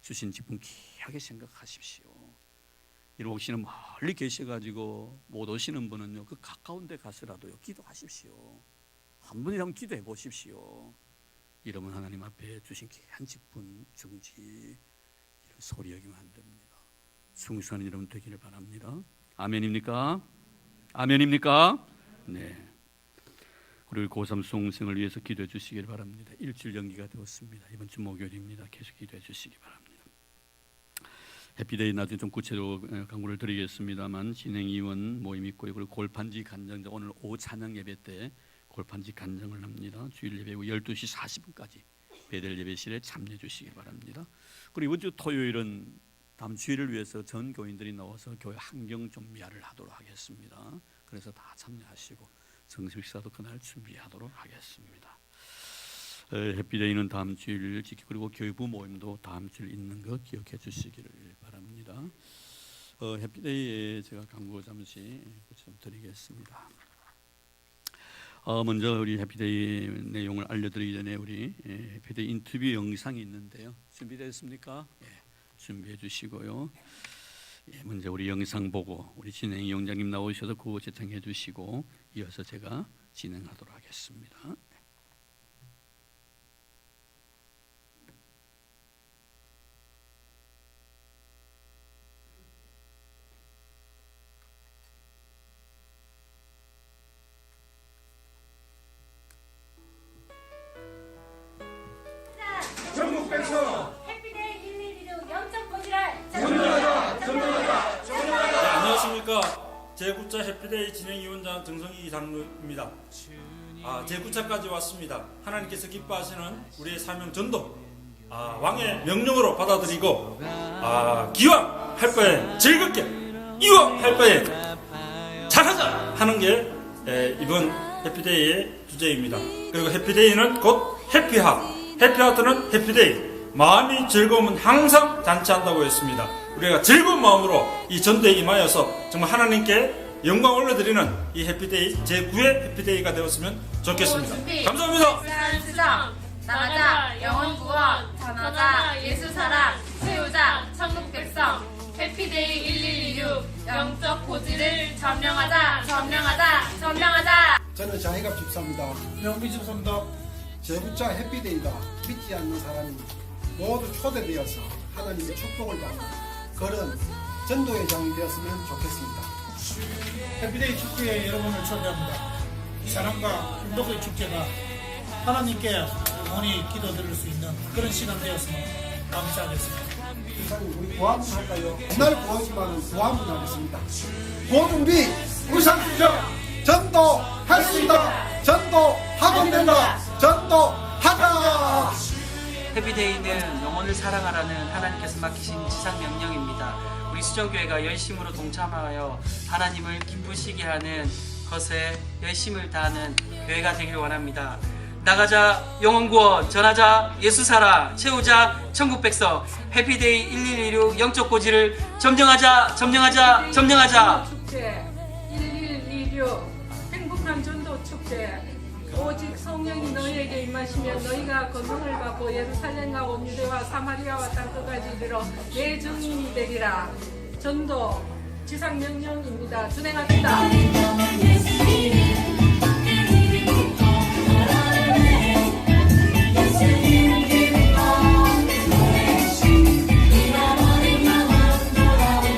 S1: 주신 직분 귀하게 생각하십시오. 이런 혹시나 멀리 계셔가지고 못 오시는 분은요, 그 가까운 데 가서라도요 기도하십시오. 한 분이라면 기도해 보십시오. 이러면 하나님 앞에 주신 귀한 직분, 중지 이런 소리 여기면 안 됩니다. 충성한 여러분 되기를 바랍니다. 아멘입니까? 아멘입니까? 네. 우리 고3 수험생을 위해서 기도해 주시기를 바랍니다. 일주일 연기가 되었습니다. 이번 주 목요일입니다. 계속 기도해 주시기 바랍니다. 해피데이 나중에 좀 구체적으로 강구를 드리겠습니다만 진행위원 모임 있고요. 그리고 골판지 간증자 오늘 오후 찬양 예배 때 골판지 간증을 합니다. 주일 예배 후 12시 40분까지 베델 예배실에 참여해 주시기 바랍니다. 그리고 이번 주 토요일은 다음 주일을 위해서 전 교인들이 나와서 교회 환경 좀 미화를 하도록 하겠습니다. 그래서 다 참여하시고 정식 식사도 그날 준비하도록 하겠습니다. 해피데이는 다음 주일 지키고 그리고 교회부 모임도 다음 주일 있는 거 기억해 주시기를 바랍니다. 해피데이에 제가 광고 잠시 좀 드리겠습니다. 먼저 우리 해피데이 내용을 알려드리기 전에 우리 해피데이 인터뷰 영상이 있는데요. 준비됐습니까? 준비해 주시고요. 먼저 우리 영상 보고 우리 진행 영장님 나오셔서 그거 재탕해 주시고 이어서 제가 진행하도록 하겠습니다.
S3: 전국 백성
S4: 해피데이 111 영적 고지를
S3: 전도하자.
S2: 네, 안녕하십니까. 제9차 해피데이 진행위원장 정성희 장로입니다. 제9차까지 왔습니다. 하나님께서 기뻐하시는 우리의 사명 전도 왕의 명령으로 받아들이고 기왕 할 바에 즐겁게 이왕 할 바에 잘하자 하는 게 이번 해피데이의 주제입니다. 그리고 해피데이는 곧 해피하, 해피하트는 해피데이, 마음이 즐거우면 항상 잔치한다고 했습니다. 우리가 즐거운 마음으로 이 전도에 임하여서 정말 하나님께 영광 올려드리는 이 해피데이 제9회 해피데이가 되었으면 좋겠습니다. 감사합니다.
S4: 수정 나가자 영원 구원 전하자 예수 사랑 세우자 천국 백성 해피데이 1126 영적 고지를 점령하자 점령하자 점령하자.
S3: 저는 장혜갑 집사입니다.
S5: 명비 집사입니다.
S3: 제9차 해피데이가 믿지 않는 사람이 모두 초대되어서 하나님의 축복을 받는 그런 전도의 장이 되었으면 좋겠습니다.
S5: 해피데이 축제에 여러분을 초대합니다. 이 사랑과 행복의 축제가 하나님께 영원히 기도드릴 수 있는 그런 시간 되었으면 감사하겠습니다.
S3: 이사님 우리 구한문 할까요? 그날 구하지만 구한문 하겠습니다. 고준비 우상수정 전도할 수 있다. 전도하면 된다. 전도하자.
S6: 해피데이는 영혼을 사랑하라는 하나님께서 맡기신 지상명령입니다. 우리 수정교회가 열심으로 동참하여 하나님을 기쁘시게 하는 것에 열심을 다하는 교회가 되기를 원합니다. 나가자 영혼구원, 전하자 예수사랑, 채우자 천국백성, 해피데이 1126 영적 고지를 점령하자 점령하자 점령하자.
S7: 축제 1126 행복한 전도 축제. 오직 성령이 너희에게 임하시면 너희가 권능을 받고 예루살렘과 온 유대와 사마리아와 땅끝까지 이르러 내 증인이 되리라. 전도 지상명령입니다. 준행합시다.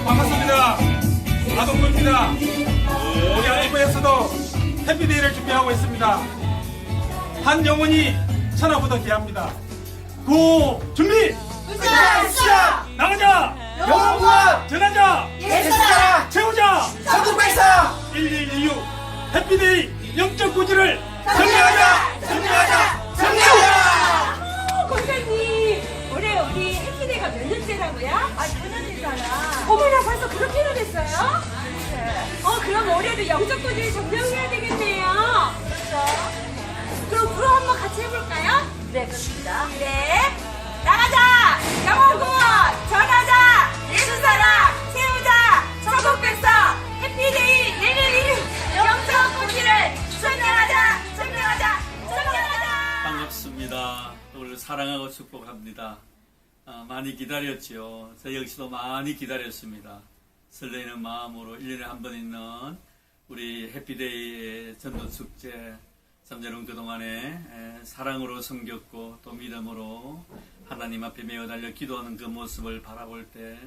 S2: 반갑습니다. 아동부입니다.
S5: 하겠습니다. 한 영혼이 천하보다 귀합니다. 고 준비!
S4: 으쌰!
S5: 나가자!
S3: 영원구원
S5: 전하자!
S3: 예수사랑
S5: 채우자!
S3: 천국백성
S5: 1126 해피데이 영적 고지를
S3: 정리하자 정리하자 정리하자
S7: 권사님, 올해 우리 해피데이가 몇 년째라고요? 아, 4년 됐잖아. 어머나, 벌써 그렇게나 됐어요? 그럼 올해도 영적 고지를 점령해야 되겠네요. 그렇죠. 그럼 구호 한번 같이 해볼까요? 네, 그렇습니다. 네. 나가자! 영원구원! 전하자! 예수사랑! 세우자! 천국백성! 해피데이 1116! 영적 고지를 점령하자! 점령하자! 점령하자!
S1: 반갑습니다. 오늘 사랑하고 축복합니다. 많이 기다렸죠. 저 역시도 많이 기다렸습니다. 설레는 마음으로 1년에 한 번 있는 우리 해피데이 전도축제, 참 여러분 그동안에 사랑으로 섬겼고 또 믿음으로 하나님 앞에 매어 달려 기도하는 그 모습을 바라볼 때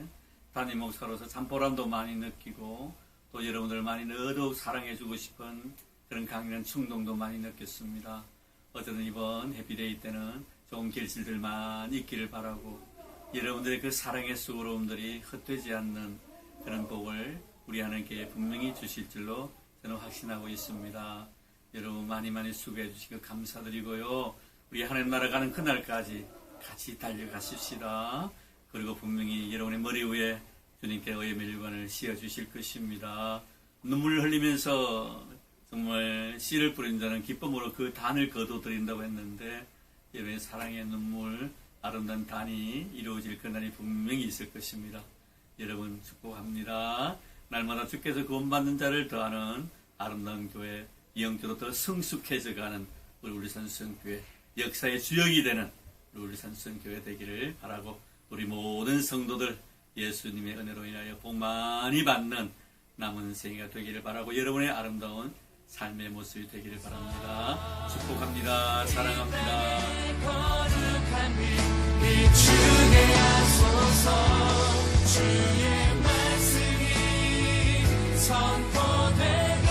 S1: 담임 목사로서 참 보람도 많이 느끼고 또 여러분들 많이 더더욱 사랑해주고 싶은 그런 강렬한 충동도 많이 느꼈습니다. 어쨌든 이번 해피데이 때는 좋은 결실들만 있기를 바라고 여러분들의 그 사랑의 수고로움들이 헛되지 않는 그런 복을 우리 하나님께 분명히 주실 줄로 저는 확신하고 있습니다. 여러분 많이 수고해 주시고 감사드리고요. 우리 하나님 나라 가는 그날까지 같이 달려가십시다. 그리고 분명히 여러분의 머리 위에 주님께 의의 멸관을 씌워 주실 것입니다. 눈물을 흘리면서 정말 씨를 뿌린 자는 기쁨으로 그 단을 거둬들인다고 했는데 여러분의 사랑의 눈물, 아름다운 단이 이루어질 그날이 분명히 있을 것입니다. 여러분 축복합니다. 날마다 주께서 구원받는 자를 더하는 아름다운 교회, 영적으로 더 성숙해져가는 우리 울산성교회, 역사의 주역이 되는 우리 울산성교회 되기를 바라고 우리 모든 성도들 예수님의 은혜로 인하여 복 많이 받는 남은 생애가 되기를 바라고 여러분의 아름다운 삶의 모습이 되기를 바랍니다. 축복합니다. 사랑합니다. 주의 말씀이 선포되게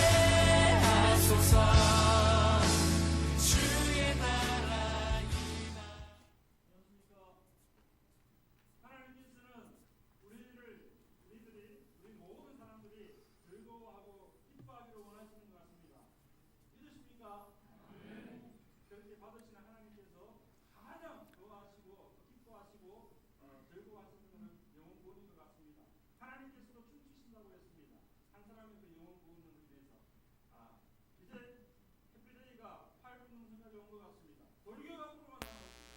S1: 하소서. 주의 나라
S5: 하나님께서는 우리 모든 사람들이 즐거워하고 기뻐하기를 원하시는 것 같습니다. 믿으십니까? 그렇게 받으시는 하나님께서 가장 좋아하시고 기뻐하시고 즐거워하시는 것은 영혼 구원인 것 같습니다. 하나님께서도 춤추신다고 했습니다. 한 사람의 그 영혼 구원을 위해서. 이제 해피데이가 8분 능선까지 온 것 같습니다. 돌격 앞으로만 나가고 있습니다.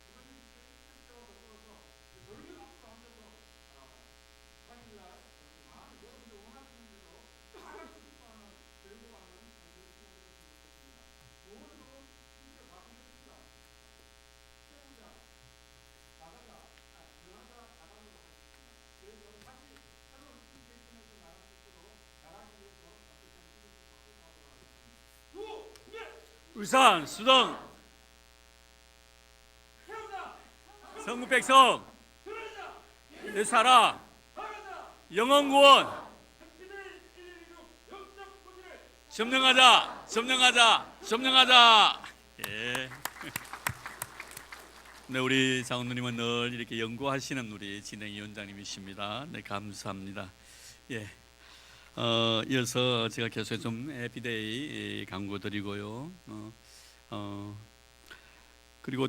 S5: 이번에 해피데이와 더불어서 돌격 앞으로 하면서 8일날 많은 여러분들 원하시는 대로 다 같이 기뻐하는 즐거워하는 공부를 시작했으면 좋겠습니다. 오늘도 진짜 바꾸겠습니다. 세우자, 나가자, 전하자, 나가는 것 같습니다. 그래서 다시 새로운 시스템에서 나갈 수 있도록 나가기 위해서 어떻게 하는 시스템을 바꾸고 하겠습니다.
S1: 울산, 수동, 성국 백성, 예사랑, 영원구원, 점령하자, 점령하자, 점령하자. 예. 네, 우리 장로님은 늘 이렇게 연구하시는 우리 진행위원장님이십니다. 네, 감사합니다. 예. 이어서 제가 계속 좀 해피데이 광고 드리고요. 그리고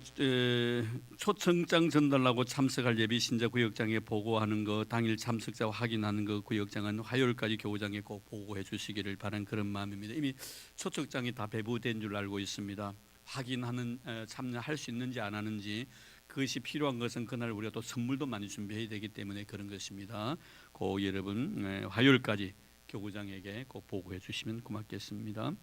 S1: 초청장 전달하고 참석할 예비 신자 구역장에 보고하는 거, 당일 참석자 확인하는 거 구역장은 화요일까지 교우장에 꼭 보고해 주시기를 바라는 그런 마음입니다. 이미 초청장이 다 배부된 줄 알고 있습니다. 확인하는 참여할 수 있는지 안 하는지 그것이 필요한 것은 그날 우리가 또 선물도 많이 준비해야 되기 때문에 그런 것입니다. 꼭 여러분 화요일까지 교구장에게 꼭 보고해 주시면 고맙겠습니다.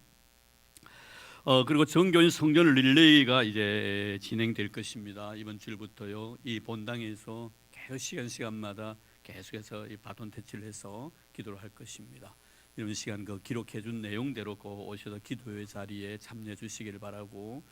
S1: 그리고 정교인 성전 릴레이가 이제 진행될 것입니다. 이번 주일부터요. 이 본당에서 계속 시간마다 계속해서 이 바톤 터치를 해서 기도를 할 것입니다. 이런 시간 그 기록해 준 내용대로 꼭 오셔서 기도의 자리에 참여해 주시기를 바라고,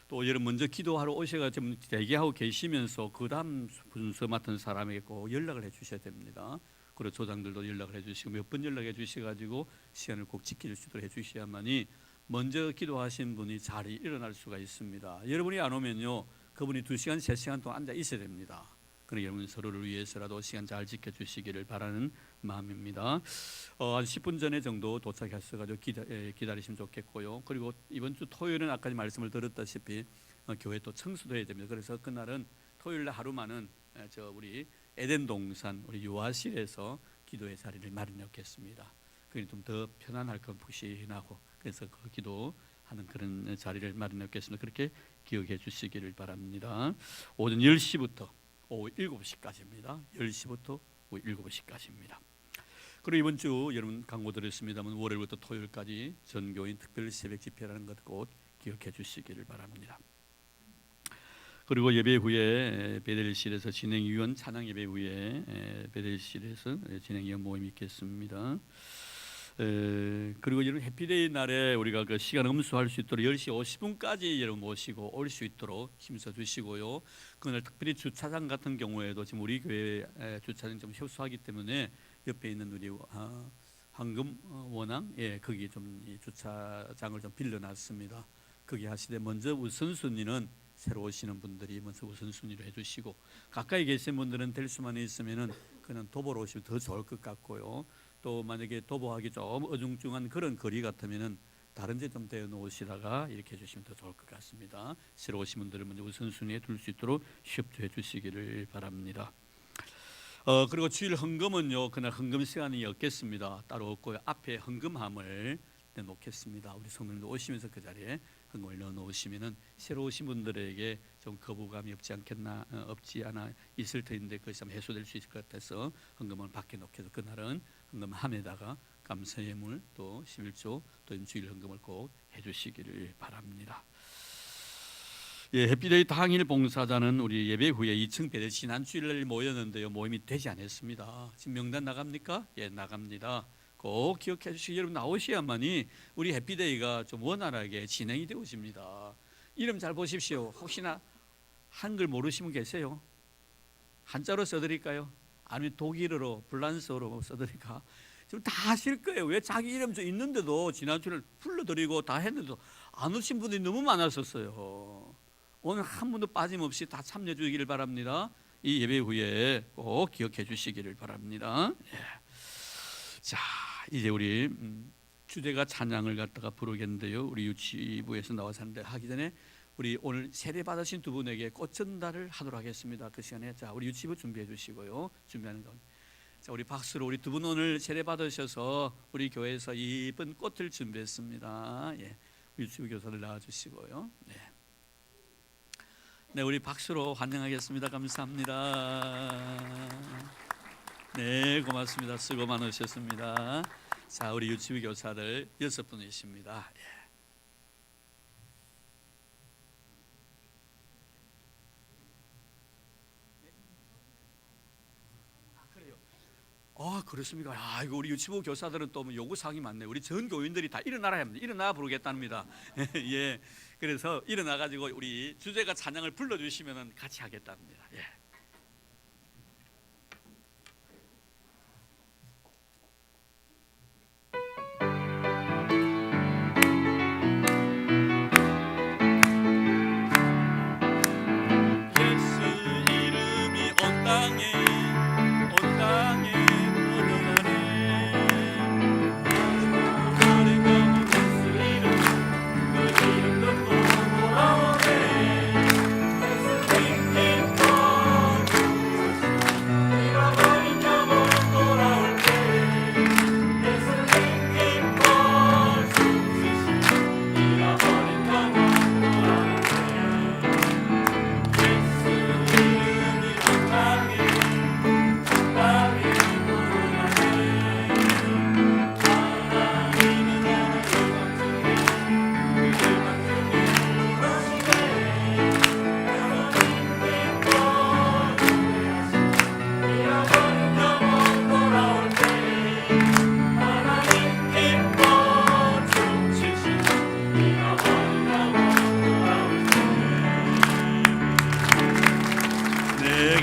S1: 또 여러분 먼저 기도하러 오셔가 좀 대기하고 계시면서 그 다음 분서 맡은 사람에게 꼭 연락을 해 주셔야 됩니다. 그리고 조장들도 연락을 해 주시고 몇 번 연락해 주셔가지고 시간을 꼭 지킬 수 있도록 해 주셔야만이 먼저 기도하신 분이 자리 일어날 수가 있습니다. 여러분이 안 오면요, 그분이 2시간, 3시간 동안 앉아 있어야 됩니다. 그러니 여러분 서로를 위해서라도 시간 잘 지켜주시기를 바라는 마음입니다. 한 10분 전에 정도 도착했어가지고 기다리시면 좋겠고요. 그리고 이번 주 토요일은 아까 말씀을 드렸다시피 교회 또 청소도 해야 됩니다. 그래서 그날은 토요일 날 하루만은 우리 에덴 동산 우리 유아실에서 기도의 자리를 마련해 놓겠습니다. 그게 좀 더 편안할 건 푹신하고, 그래서 그 기도하는 그런 자리를 마련해 놓겠습니다. 그렇게 기억해 주시기를 바랍니다. 오전 10시부터 오후 7시까지입니다. 10시부터 오후 7시까지입니다. 그리고 이번 주 여러분 광고 드렸습니다만 월요일부터 토요일까지 전교인 특별 새벽 집회라는 것 꼭 기억해 주시기를 바랍니다. 그리고 예배 후에 베델실에서 진행위원 찬양 예배 후에 베델실에서 진행위원 모임이 있겠습니다. 그리고 여러분 해피데이 날에 우리가 그 시간 엄수할 수 있도록 10시 50분까지 여러분 모시고 올 수 있도록 힘써 주시고요. 그날 특별히 주차장 같은 경우에도 지금 우리 교회 주차장 좀 협소하기 때문에 옆에 있는 우리 황금 원앙 거기 좀 이 주차장을 좀 빌려놨습니다. 거기 하시되 먼저 우선순위는 새로 오시는 분들이 먼저 우선순위로 해주시고, 가까이 계신 분들은 될 수만 있으면은 그냥 도보로 오시면 더 좋을 것 같고요. 또 만약에 도보하기 좀 어중중한 그런 거리 같으면은 다른 데 좀 대어 놓으시다가 이렇게 해주시면 더 좋을 것 같습니다. 새로 오신 분들은 먼저 우선순위에 둘 수 있도록 협조해 주시기를 바랍니다. 그리고 주일 헌금은요, 그날 헌금 시간이 없겠습니다. 따로 없고요. 앞에 헌금함을 놓겠습니다. 우리 성도님들 오시면서 그 자리에 헌금을 넣어 놓으시면은 새로 오신 분들에게 좀 거부감이 없지 않아 있을 터인데 그것이 좀 해소될 수 있을 것 같아서 헌금을 밖에 놓게도 그날은 헌금함에다가 감사예물 또 11조 또 주일 헌금을 꼭 해주시기를 바랍니다. 해피데이 당일 봉사자는 우리 예배 후에 2층 배대 지난 주일날 모였는데요, 모임이 되지 않았습니다. 지금 명단 나갑니까? 예, 나갑니다. 꼭 기억해 주시기, 여러분 나오셔야만이 우리 해피데이가 좀 원활하게 진행이 되어집니다. 이름 잘 보십시오. 혹시나 한글 모르시면 계세요? 한자로 써드릴까요? 아니면 독일어로 불란서로 써드릴까? 지금 다 하실 거예요. 왜 자기 이름 좀 있는데도 지난주를 불러드리고 다 했는데도 안 오신 분들이 너무 많았었어요. 오늘 한 분도 빠짐없이 다 참여해 주시기를 바랍니다. 이 예배 후에 꼭 기억해 주시기를 바랍니다. 자, 이제 우리 주제가 찬양을 갖다가 부르겠는데요. 우리 유치부에서 나와서 하는데 하기 전에 우리 오늘 세례 받으신 두 분에게 꽃 전달을 하도록 하겠습니다. 그 시간에 자 우리 유치부 준비해 주시고요. 준비하는 가운데 자 우리 박수로 우리 두 분 오늘 세례 받으셔서 우리 교회에서 이쁜 꽃을 준비했습니다. 예, 유치부 교사들 나와주시고요. 네, 우리 박수로 환영하겠습니다. 감사합니다. 네, 고맙습니다. 수고 많으셨습니다. 자, 우리 유치부 교사들 6분이십니다. 그렇습니까? 이거 우리 유치부 교사들은 또 뭐 요구 사항이 많네. 우리 전 교인들이 다 일어나라 합니다. 일어나 부르겠답니다. 예, 그래서 일어나 가지고 우리 주제가 찬양을 불러주시면은 같이 하겠답니다. 예.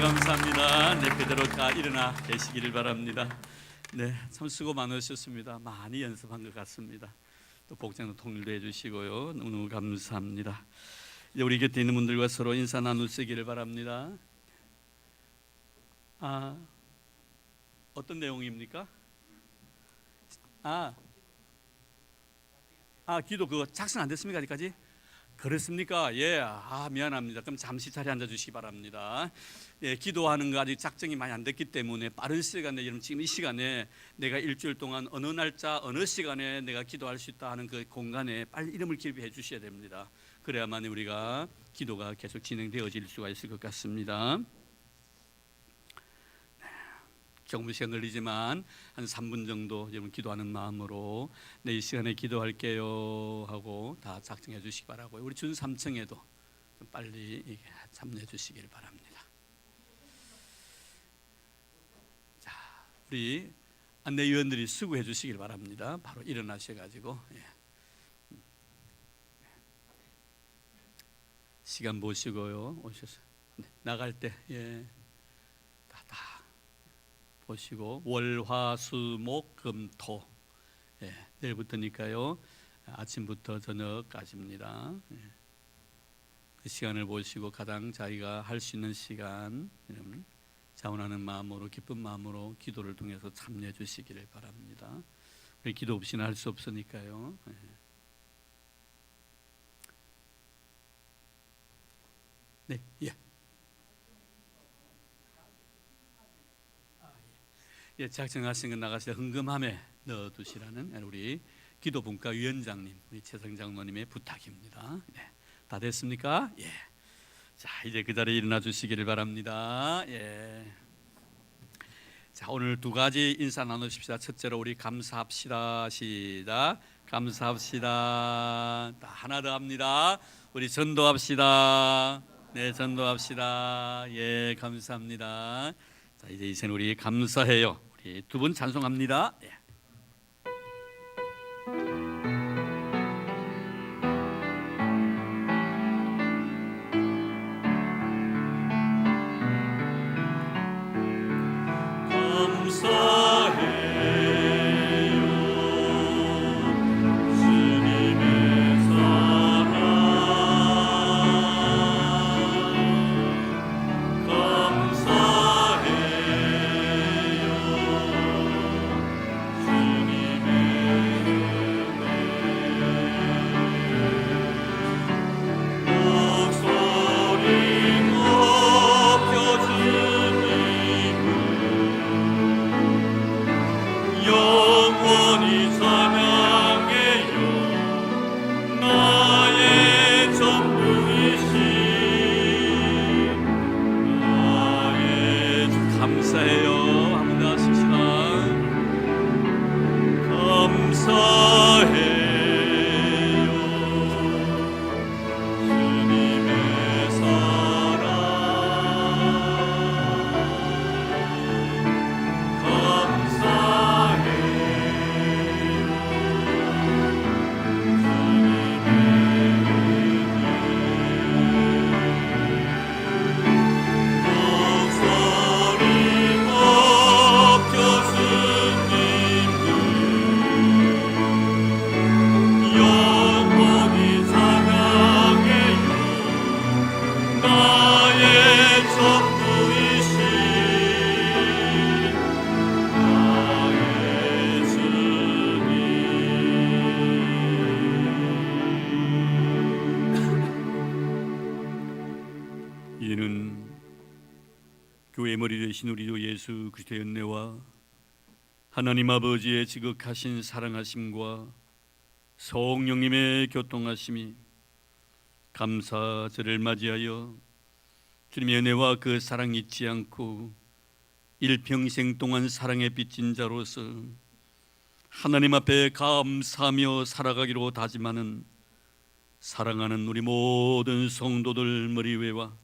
S1: 감사합니다. 네, 그대로 다 일어나 계시기를 바랍니다. 네, 참 수고 많으셨습니다. 많이 연습한 것 같습니다. 또 복장도 통일도 해주시고요. 너무너무 감사합니다. 이제 우리 곁에 있는 분들과 서로 인사 나누시기를 바랍니다. 어떤 내용입니까? 기도 그거 작성 안 됐습니까? 아직까지? 그렇습니까? 예, 미안합니다. 그럼 잠시 자리에 앉아 주시기 바랍니다. 예, 기도하는 거 아직 작정이 많이 안 됐기 때문에 빠른 시간에, 여러분 지금 이 시간에 내가 일주일 동안 어느 날짜 어느 시간에 내가 기도할 수 있다 하는 그 공간에 빨리 이름을 기입해 주셔야 됩니다. 그래야만 우리가 기도가 계속 진행되어질 수가 있을 것 같습니다. 조금 시간 걸리지만 한 3분 정도 여러분 기도하는 마음으로 내 이 시간에 기도할게요 하고 다 작정해 주시기 바라고요. 우리 준 3층에도 좀 빨리 참여해 주시길 바랍니다. 자, 우리 안내위원들이 수고해 주시길 바랍니다. 바로 일어나셔가지고 시간 보시고요 오셔서 나갈 때 다 보시고 월화수목금토 내일부터니까요 아침부터 저녁까지입니다. 그 시간을 보시고 가장 자기가 할 수 있는 시간 자원하는 마음으로 기쁜 마음으로 기도를 통해서 참여해 주시기를 바랍니다. 기도 없이는 할 수 없으니까요. 작정하신 건 나가서 흥금함에 넣어두시라는 우리 기도분과위원장님, 우리 최성 장로님의 부탁입니다. 다 됐습니까? 자, 이제 그 자리에 일어나 주시기를 바랍니다. 자, 오늘 두 가지 인사 나누십시다. 첫째로 우리 감사합시다. 시작. 감사합시다. 하나 더 합니다. 우리 전도합시다. 네, 전도합시다. 감사합니다. 자, 이제 이제는 우리 감사해요. 우리 두 분 찬송합니다. 교회의 머리 되신 우리 주 예수 그리스도의 은혜와 하나님 아버지의 지극하신 사랑하심과 성령님의 교통하심이 감사절을 맞이하여 주님의 은혜와 그 사랑 잊지 않고 일평생 동안 사랑에 빚진 자로서 하나님 앞에 감사하며 살아가기로 다짐하는 사랑하는 우리 모든 성도들 머리위와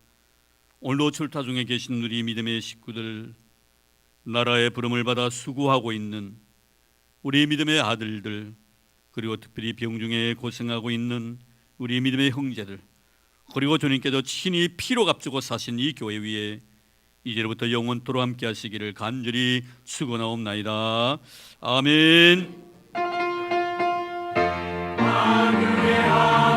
S1: 오늘도 출타 중에 계신 우리 믿음의 식구들, 나라의 부름을 받아 수고하고 있는 우리 믿음의 아들들, 그리고 특별히 병중에 고생하고 있는 우리 믿음의 형제들, 그리고 주님께서 친히 피로 값주고 사신 이 교회 위에 이제부터 영원토록 함께 하시기를 간절히 축원하옵나이다. 아멘.
S5: 하늘의 하늘